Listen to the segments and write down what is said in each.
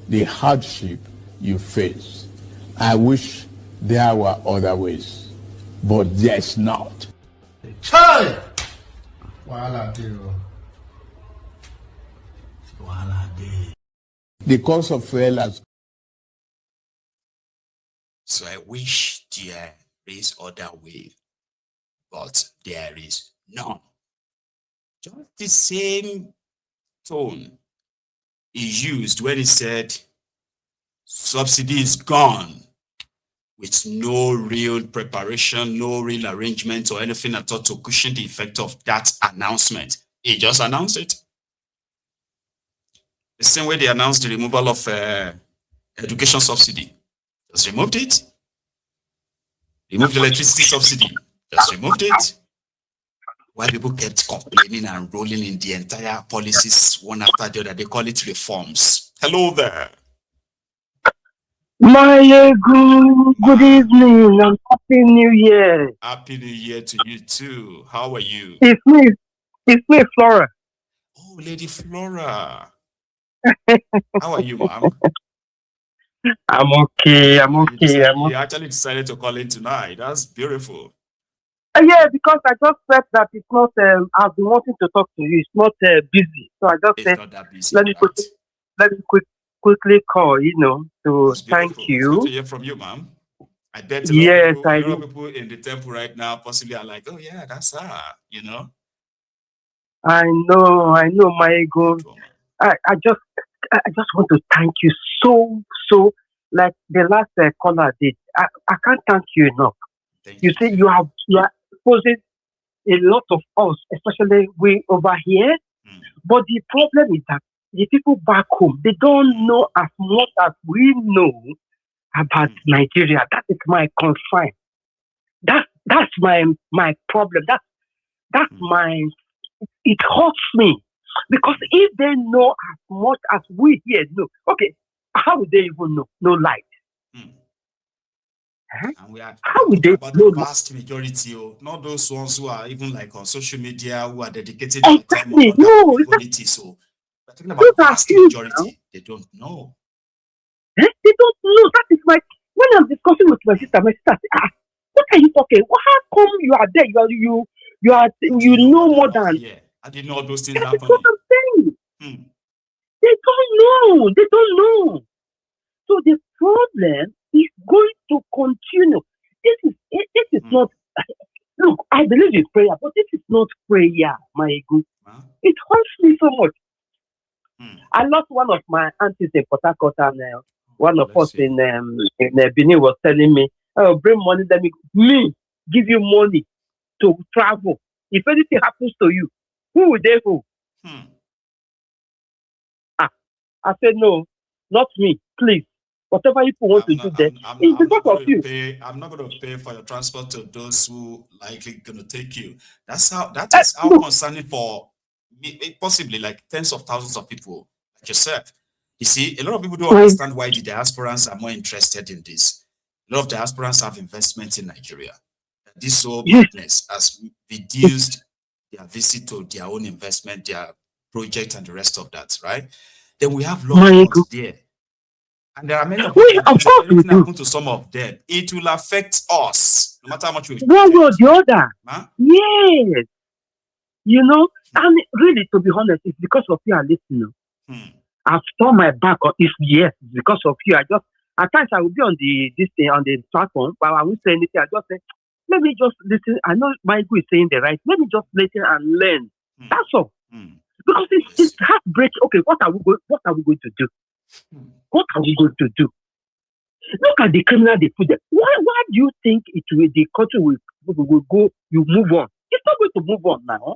the hardship you face. I wish there were other ways, but there's not. Chai! The cause of fuel has. So I wish there is other way, but there is none. Just the same tone he used when he said subsidy is gone, with no real preparation, no real arrangement or anything at all to cushion the effect of that announcement. He just announced it. The same way they announced the removal of education subsidy. Just removed it. Removed the electricity subsidy. Just removed it. While people kept complaining and rolling in the entire policies one after the other, they call it reforms. Hello there. Maiyegun, good evening and happy new year. Happy New Year to you too. How are you? It's me, Flora. Oh, Lady Flora. How are you, ma'am? I'm okay. You actually decided to call in tonight. That's beautiful. Yeah, because I just said that it's not. I've been wanting to talk to you. It's not busy, so I just said, Not that busy. let me quickly call. To thank you. It's good to hear from you, ma'am. I bet a lot of people in the temple right now possibly are like, oh yeah, that's her. I know, Maiyegun. I just want to thank you so. Like the last caller did. I can't thank you enough. You see, you are exposing a lot of us, especially we over here. But the problem is that the people back home, they don't know as much as we know about Nigeria. That is my concern. That's my problem. That's my. It hurts me because if they know as much as we here know, okay, how would they even know? No light. And we are talking about the vast majority, not those ones who are even like on social media who are dedicated their time on other quality. So we're talking about the vast majority. They don't know. They don't know. That is when I'm discussing with my sister says, what are you talking? How come you are there? You know more than. Yeah, I didn't know all those things happening. That's what I'm saying. They don't know. So the problem is going to continue. This is not. Look, I believe in prayer, but this is not prayer, Maiyegun. It hurts me so much. I lost one of my aunties in Port Harcourt, and one of us in Benin was telling me, "Oh, bring money. Let me give you money to travel. If anything happens to you, who will they hold?" I said, no, not me, please. Whatever you want to do there, it's because of you. I'm not going to pay for your transport to those who likely going to take you. That is how concerning for me, possibly like tens of thousands of people like yourself. You see, a lot of people don't understand why the diasporans are more interested in this. A lot of diasporans have investments in Nigeria. This whole business has reduced their visit to their own investment, their project, and the rest of that, right? Then we have lobbyists there. And there are many of them. If anything happen to some of them, it will affect us, no matter how much we one way or the other. Huh? Yes. And really, to be honest, it's because of you are listening. I've turned my back on it. Yes, because of you. At times I will be on the platform, but I won't say anything. I just say, let me just listen. I know Maiyegun is saying the right. Let me just listen and learn. That's all. Because it's heartbreaking. Okay, what are we going to do? What are we going to do? Look at the criminal they put there. Why do you think the country will go? You move on. It's not going to move on now.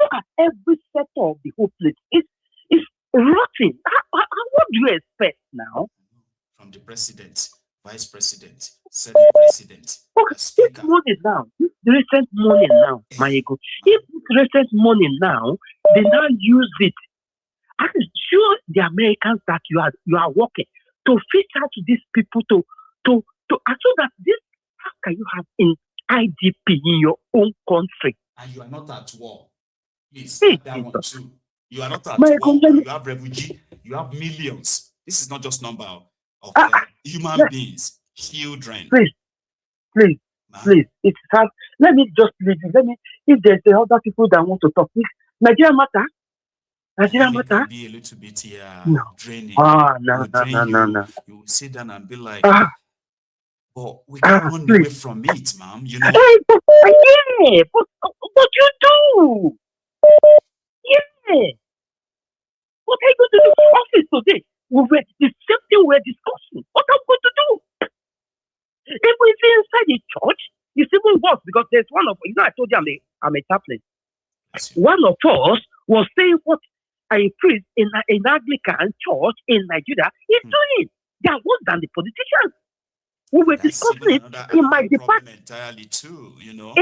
Look at every sector of the whole place. It's rotting. What do you expect now? From the president, vice president, senate president. Okay, this money now, this recent money now, Maiyegun. If this recent money now, they now use it. I can show the Americans that you are working to fit out to these people to so that this, how can you have an IDP in your own country? And you are not at war. Please, that one too. You are not at war. You have refugee. You have millions This is not just number of human beings, children. Please. It has. Let me just leave it. If there's other people that want to talk, Nigeria matter. Nigeria matter. Be a little bit draining. No. You will sit down and be like, but we can't run away from it, ma'am. You know. Yeah, but you do. Yeah. What are you going to do for office today? The same thing we're discussing. What are we going to do? If we see inside the church, it's even worse because there's one of I told you I'm a chaplain. One of us was saying what a priest in an Anglican church in Nigeria is doing. They are worse than the politicians. We were discussing it in my department entirely too, you know.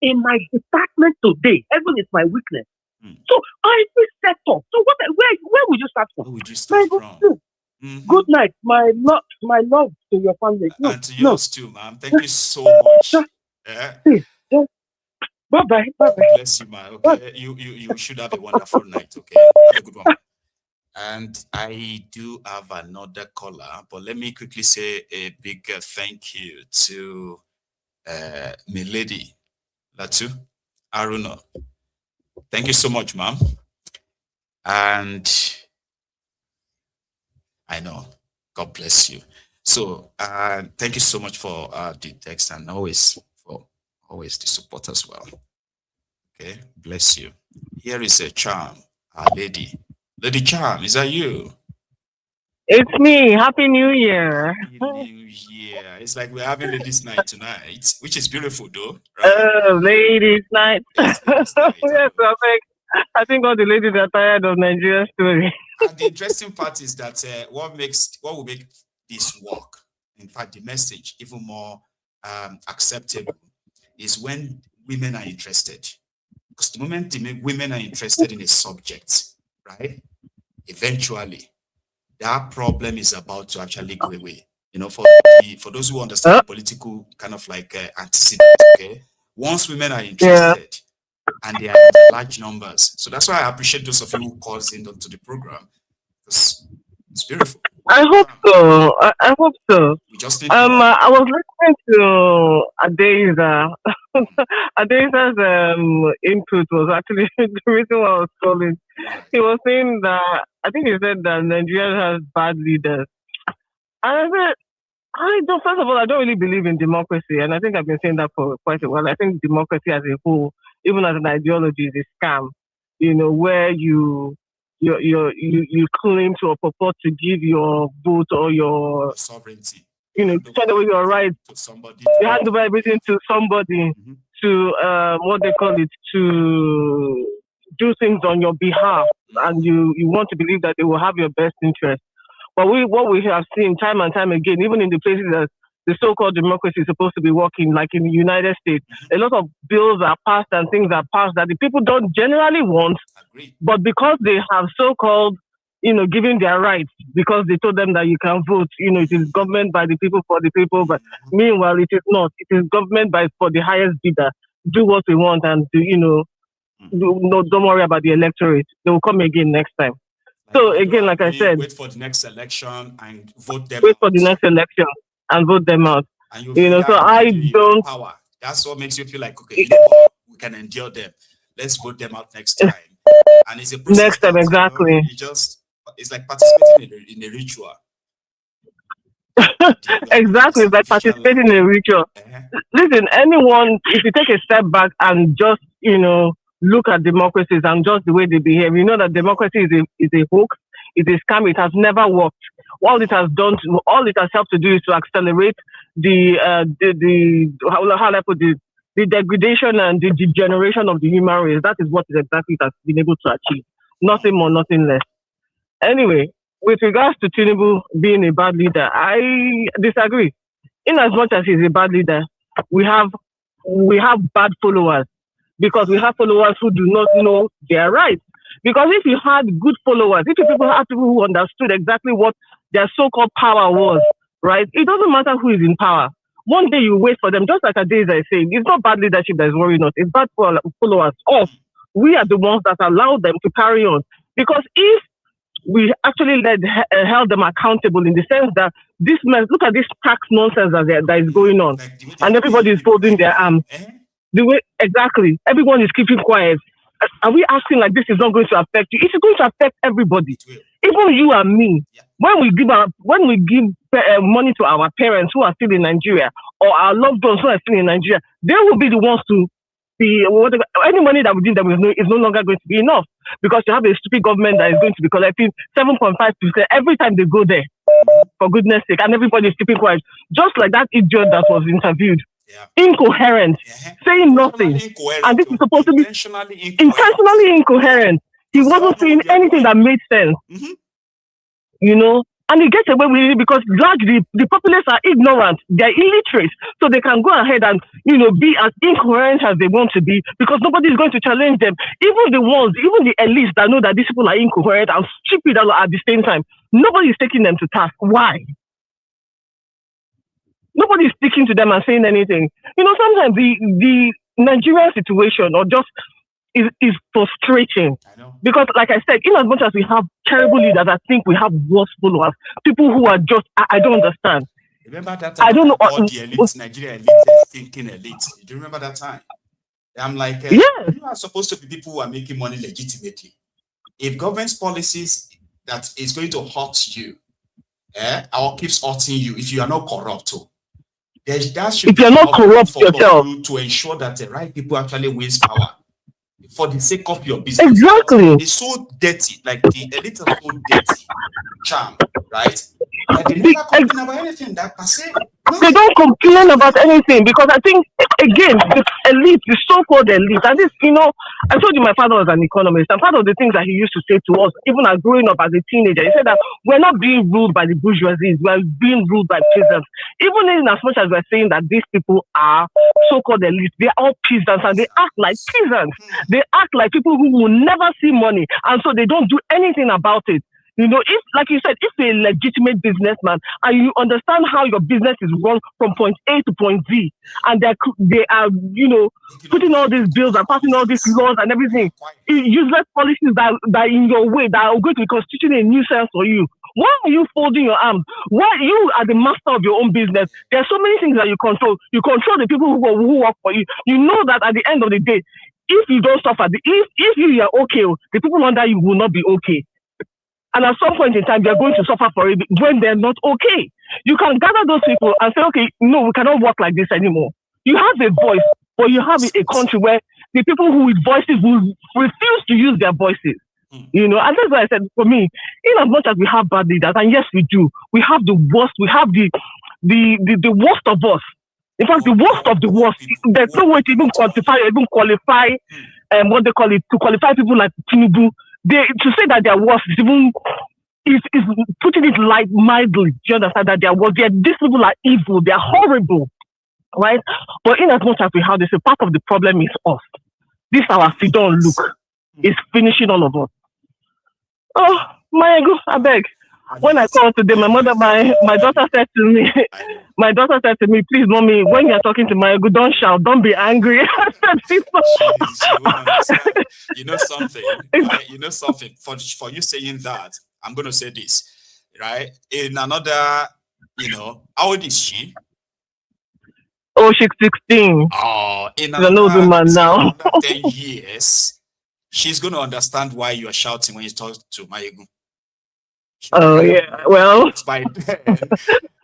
In my department today, heaven is my weakness. So I will set up. So where would you start from? Where would you start from? Good night, my love to your family. And to yours too, ma'am. Thank you so much. Bye-bye. Bless you, man. Okay, you should have a wonderful night. Okay, have a good one. And I do have another caller, but let me quickly say a big thank you to my lady, Latu Aruna. Thank you so much, ma'am. And I know, God bless you. So thank you so much for the text and always the support as well. Okay, bless you. Here is a charm, our lady. Lady Charm, is that you? It's me. Happy New Year. Happy New Year. It's like we're having ladies' night tonight, which is beautiful though. Right? Ladies' night. Yes, ladies' night. Yes, I think all the ladies are tired of Nigeria's story. And the interesting part is that what will make this work, in fact, the message even more acceptable, is when women are interested. Because the moment the women are interested in a subject, right, eventually that problem is about to actually go away. You know, for those who understand the political kind of like antecedent, okay, once women are interested and they are in large numbers, so that's why I appreciate those of you who calls in to the program, because it's beautiful. I hope so. I hope so. We just need I was listening to Adeza. Adeza's input was actually the reason why I was calling. He was saying that, I think he said that Nigeria has bad leaders. And I said, first of all, I don't really believe in democracy. And I think I've been saying that for quite a while. I think democracy as a whole, even as an ideology, is a scam. You know, where you claim to or purport to give your vote or your sovereignty, turn away your rights to somebody. You hand over everything to somebody to what they call it, to do things on your behalf, and you want to believe that they will have your best interest. But what we have seen time and time again, even in the places that the so-called democracy is supposed to be working, like in the United States, a lot of bills are passed and things are passed that the people don't generally want, but because they have so-called, giving their rights, because they told them that you can vote, it is government by the people for the people, but meanwhile it is not. It is government for the highest bidder. Do what we want and don't worry about the electorate. They will come again next time. So again, like I said, wait for the next election and vote them out. For the next election and vote them out. And so I don't. Power. That's what makes you feel like, okay, we can endure them. Let's vote them out next time. And it's a process. Next time, exactly. It's like participating in a ritual. Exactly, it's like participating in a ritual. Listen, anyone, if you take a step back and just, look at democracies and just the way they behave, you know that democracy is a hoax, it's a scam, it has never worked. All it has helped to do is to accelerate the degradation and the degeneration of the human race. That is what exactly it has been able to achieve. Nothing more, nothing less. Anyway, with regards to Tinubu being a bad leader, I disagree. In as much as he's a bad leader, we have bad followers, because we have followers who do not know their rights. Because if you had good followers, if people had people who understood exactly what their so-called power was, right? It doesn't matter who is in power. One day you wait for them, just like Adeza is saying. It's not bad leadership that is worrying us. It's bad followers. We are the ones that allow them to carry on. Because if we actually held them accountable in the sense that this man, look at this tax nonsense that is going on, and everybody is folding their arms. The way exactly everyone is keeping quiet. Are we asking like this is not going to affect you? It's going to affect everybody, even you and me. Yeah. When we give money to our parents who are still in Nigeria, or our loved ones who are still in Nigeria, they will be the ones to be any money that we give them is no longer going to be enough, because you have a stupid government that is going to be collecting 7.5% every time they go there. For goodness sake, and everybody is keeping quiet, just like that idiot that was interviewed. Yeah. Incoherent, saying nothing, and this is supposed to be intentionally incoherent. He wasn't saying anything that made sense, you know. And he gets away with it because largely the populace are ignorant, they're illiterate, so they can go ahead and be as incoherent as they want to be, because nobody is going to challenge them. Even the elites that know that these people are incoherent and stupid at the same time, nobody is taking them to task. Why? Nobody is speaking to them and saying anything. Sometimes the Nigerian situation or just is frustrating. Because, like I said, in as much as we have terrible leaders, I think we have worse followers. People who are just, I don't understand. Remember that time? I don't know. All the elites, Nigeria elites, thinking elites. Do you remember that time? I'm like, you are supposed to be people who are making money legitimately. If government's policies that is going to hurt you, or keeps hurting you, if you are not corrupt, that should if you're not corrupt yourself, to ensure that the right people actually wins power for the sake of your business. Exactly. It's so dirty, like the elite are so dirty, charm, right? Like they never complain about anything that per se. They don't complain about anything, because I think, again, the elite, the so-called elite, and this, I told you my father was an economist, and part of the things that he used to say to us, even as growing up as a teenager, he said that we're not being ruled by the bourgeoisie, we're being ruled by peasants. Even in as much as we're saying that these people are so-called elite, they're all peasants, and they act like peasants. They act like people who will never see money, and so they don't do anything about it. If, like you said, if you're a legitimate businessman and you understand how your business is run from point A to point Z, and they are, putting all these bills and passing all these laws and everything, useless policies that in your way that are going to be constituting a nuisance for you. Why are you folding your arms? Why you are the master of your own business? There are so many things that you control. You control the people who work for you. You know that at the end of the day, if you don't suffer, if you are okay, the people under you will not be okay. And at some point in time, they're going to suffer for it when they're not okay. You can gather those people and say, okay, no, we cannot work like this anymore. You have a voice, but you have a country where the people who with voices will refuse to use their voices. And that's why I said, for me, in as much as we have bad leaders, and yes, we do, we have the worst, we have the worst of us. In fact, the worst of the worst. There's no way to even quantify or even qualify, what they call it, to qualify people like Tinubu. To say that they're worse is putting it mildly. Do you understand that they're worse? These people are evil. They're horrible, right? But in as much as we have this, a part of the problem is us. This our freedom look is finishing all of us. Oh, Maiyegun, I beg. When I called today, my daughter said to me, please, mommy, when you're talking to Maiyegun, don't shout, don't be angry. I said, you know something, right? You know something. For you saying that, I'm going to say this, right? In another, how old is she? Oh, she's 16. Oh, in another man now. 10 years, she's going to understand why you are shouting when you talk to Maiyegun. Oh yeah, well, by then,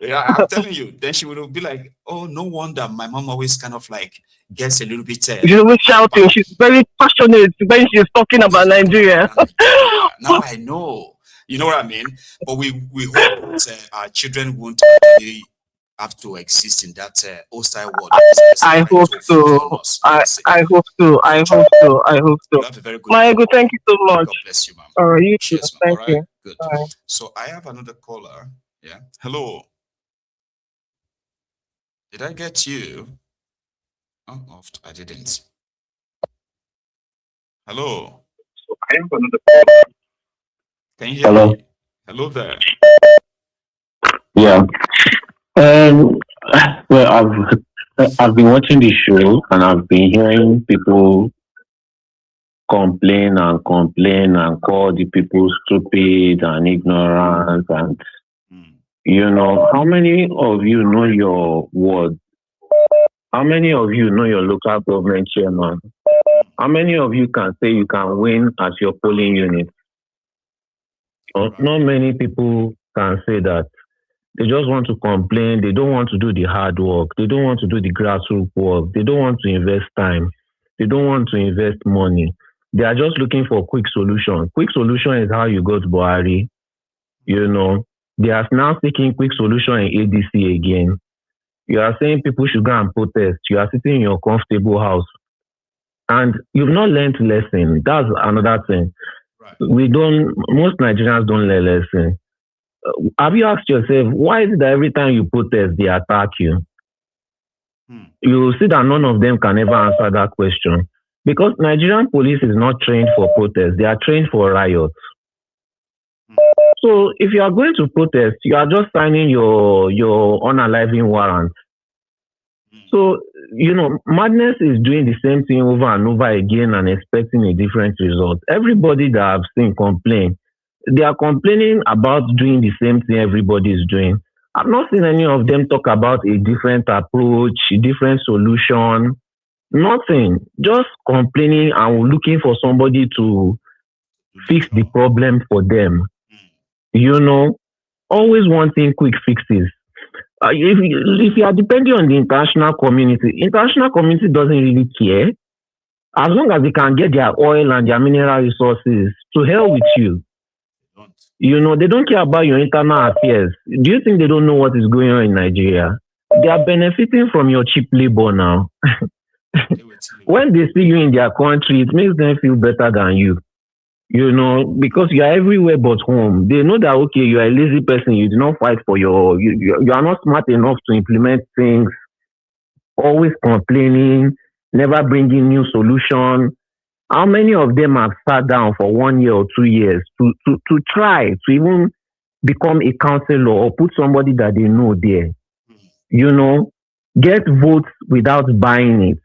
I'm telling you, then she will be like, oh, no wonder my mom always kind of like gets a little bit she's always shouting. She's very passionate when she's talking about Nigeria. Now I know, you know what I mean. But we hope that our children won't really have to exist in that hostile world. I hope so. I hope so. I hope so. I hope so. Maiyegun, thank you so much. God bless you, ma'am. All right, you too. Cheers, thank you. Good. Right. So I have another caller. Yeah. Hello. Did I get you? Oh, I didn't. Hello. So I have another caller. Can you hear me? Hello there. Yeah. Well, I've been watching the show and I've been hearing people complain and complain and call the people stupid and ignorant and how many of you know your ward? How many of you know your local government chairman? How many of you can say you can win at your polling unit? Not many people can say that. They just want to complain. They don't want to do the hard work. They don't want to do the grassroots work. They don't want to invest time. They don't want to invest money. They are just looking for quick solution. Quick solution is how you got Buhari. They are now seeking quick solution in ADC again. You are saying people should go and protest. You are sitting in your comfortable house. And you've not learned lesson. That's another thing. Right. Most Nigerians don't learn lesson. Have you asked yourself, why is it that every time you protest, they attack you? You will see that none of them can ever answer that question. Because Nigerian police is not trained for protest. They are trained for riots. So if you are going to protest, you are just signing your unaliving warrant. So, madness is doing the same thing over and over again and expecting a different result. Everybody that I've seen complain, they are complaining about doing the same thing everybody is doing. I've not seen any of them talk about a different approach, a different solution, nothing. Just complaining and looking for somebody to fix the problem for them. Always wanting quick fixes. If you are depending on the international community doesn't really care. As long as they can get their oil and their mineral resources, to hell with you. They don't care about your internal affairs. Do you think they don't know what is going on in Nigeria? They are benefiting from your cheap labor now. When they see you in their country, it makes them feel better than you. Because you are everywhere but home. They know that, okay, you are a lazy person. You do not fight for you are not smart enough to implement things. Always complaining, never bringing new solution. How many of them have sat down for 1 year or 2 years to try to even become a counselor or put somebody that they know there? Get votes without buying it.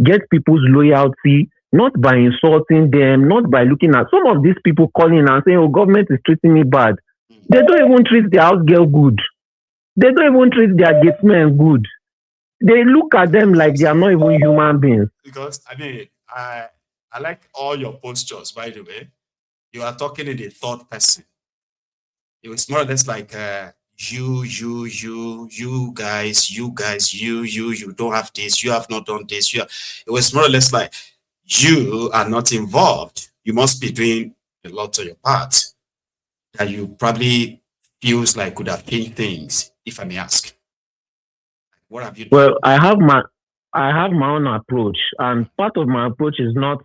Get people's loyalty, not by insulting them, not by looking at some of these people calling and saying, oh, government is treating me bad. They don't even treat their house girl good. They don't even treat their gatesmen good. They look at them like they are not even human beings. Because, I like all your postures, by the way. You are talking in the third person. It was more or less like you guys, you don't have this, you have not done this. It was more or less like you are not involved. You must be doing a lot of your part that you probably feels like could have changed things, if I may ask. What have you done? Well, I have my own approach, and part of my approach is not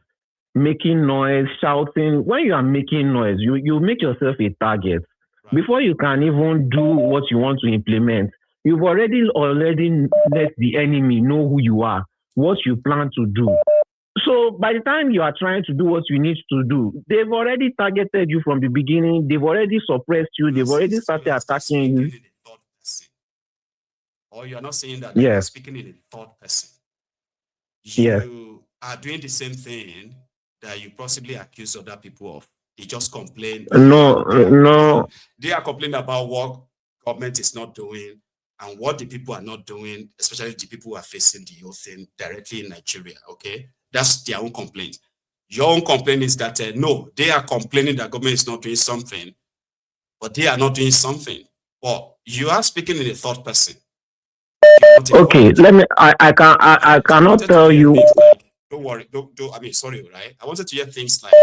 making noise, shouting. When you are making noise, you make yourself a target. Right. Before you can even do what you want to implement, you've already let the enemy know who you are, what you plan to do. So by the time you are trying to do what you need to do, they've already targeted you from the beginning. They've already suppressed you. They've already started attacking you. Or you're not saying that you're speaking in the third person. You are doing the same thing that you possibly accuse other people of. They just complain. No. They are complaining about what government is not doing and what the people are not doing, especially the people who are facing the whole thing directly in Nigeria, okay? That's their own complaint. Your own complaint is that, no, they are complaining that government is not doing something, but they are not doing something. Well, you are speaking in the third person. Okay, I cannot tell you. Like, don't worry, sorry, right? I wanted to hear things like,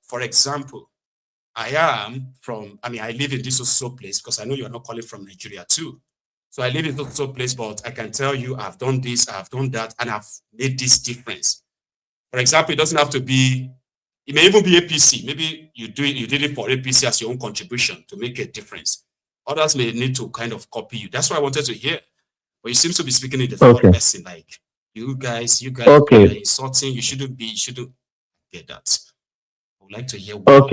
for example, I live in this also place because I know you're not calling from Nigeria too. So I live in this also place, but I can tell you I've done this, I've done that, and I've made this difference. For example, it doesn't have to be, it may even be APC. Maybe you did it for APC as your own contribution to make a difference. Others may need to kind of copy you. That's what I wanted to hear. But you seem to be speaking in the third person, like you guys are insulting, you shouldn't get that. I would like to hear what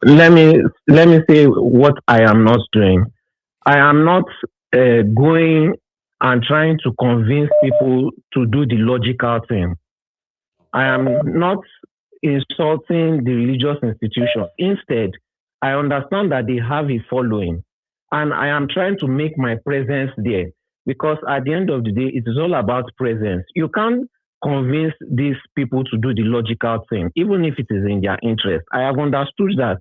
let me say what I am not doing. I am not going and trying to convince people to do the logical thing. I am not insulting the religious institution. Instead, I understand that they have a following, and I am trying to make my presence there, because at the end of the day, it is all about presence. You can't convince these people to do the logical thing, even if it is in their interest. I have understood that.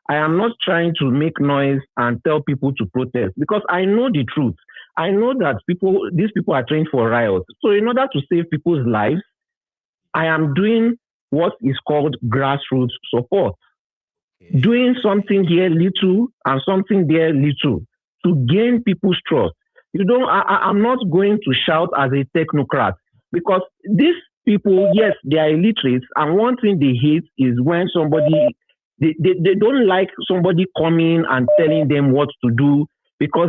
I am not trying to make noise and tell people to protest, because I know the truth. I know that these people are trained for riots. So in order to save people's lives, I am doing what is called grassroots support. Doing something here little and something there little to gain people's trust. I'm not going to shout as a technocrat, because these people, yes, they are illiterate, and one thing they hate is when they don't like somebody coming and telling them what to do, because